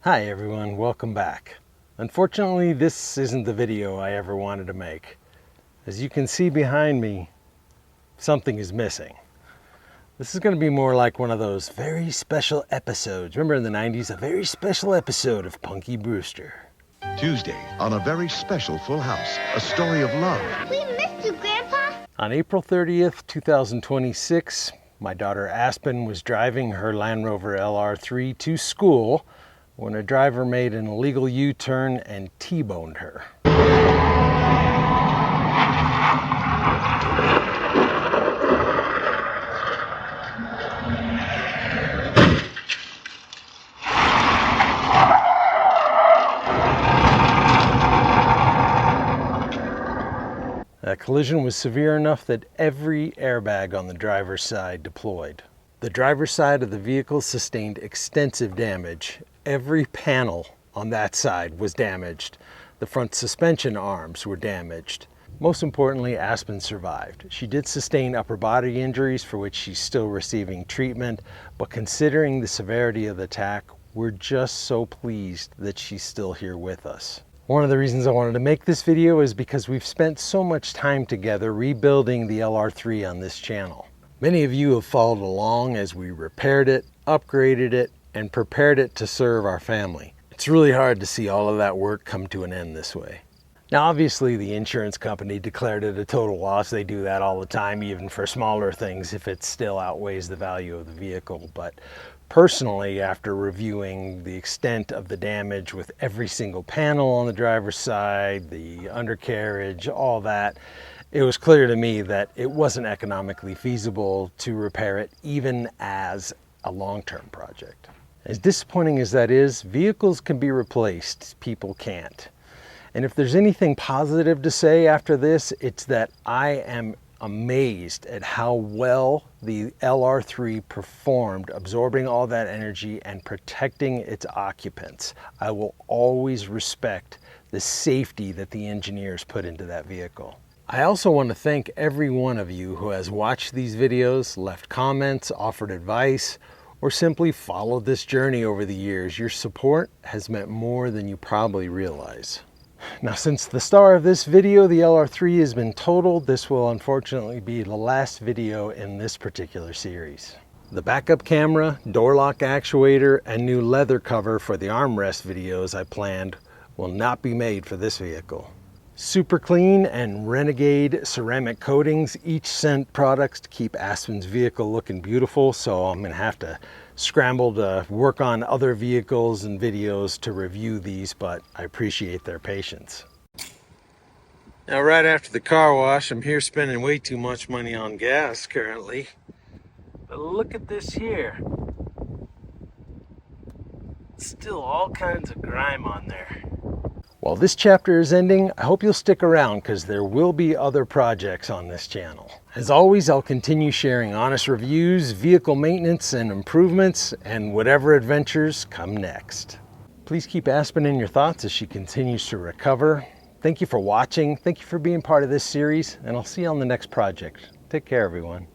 Hi everyone, welcome back. Unfortunately, this isn't the video I ever wanted to make. As you can see behind me, something is missing. This is going to be more like one of those very special episodes. Remember in the 90s, a very special episode of Punky Brewster. Tuesday, on a very special Full House, a story of love. We missed you, Grandpa. On April 30th, 2026, my daughter Aspen was driving her Land Rover LR3 to school when a driver made an illegal U-turn and T-boned her. That collision was severe enough that every airbag on the driver's side deployed. The driver's side of the vehicle sustained extensive damage. Every panel on that side was damaged. The front suspension arms were damaged. Most importantly, Aspen survived. She did sustain upper body injuries for which she's still receiving treatment, but considering the severity of the attack, we're just so pleased that she's still here with us. One of the reasons I wanted to make this video is because we've spent so much time together rebuilding the LR3 on this channel. Many of you have followed along as we repaired it, upgraded it, and prepared it to serve our family. It's really hard to see all of that work come to an end this way. Now obviously the insurance company declared it a total loss. They do that all the time, even for smaller things, if it still outweighs the value of the vehicle. But personally, after reviewing the extent of the damage with every single panel on the driver's side, the undercarriage, all that, it was clear to me that it wasn't economically feasible to repair it, even as a long-term project. As disappointing as that is, vehicles can be replaced, people can't. And if there's anything positive to say after this, it's that I am amazed at how well the LR3 performed, absorbing all that energy and protecting its occupants. I will always respect the safety that the engineers put into that vehicle. I also want to thank every one of you who has watched these videos, left comments, offered advice, or simply followed this journey over the years. Your support has meant more than you probably realize. Now, since the star of this video, the LR3, has been totaled, this will unfortunately be the last video in this particular series. The backup camera, door lock actuator, and new leather cover for the armrest videos I planned will not be made for this vehicle. Super Clean and Renegade ceramic coatings each sent products to keep Aspen's vehicle looking beautiful, so I'm gonna have to scramble to work on other vehicles and videos to review these, but I appreciate their patience. Now, right after the car wash, I'm here spending way too much money on gas currently, but look at this here. Still all kinds of grime on there. While this chapter is ending, I hope you'll stick around because there will be other projects on this channel. As always, I'll continue sharing honest reviews, vehicle maintenance and improvements, and whatever adventures come next. Please keep Aspen in your thoughts as she continues to recover. Thank you for watching. Thank you for being part of this series, and I'll see you on the next project. Take care, everyone.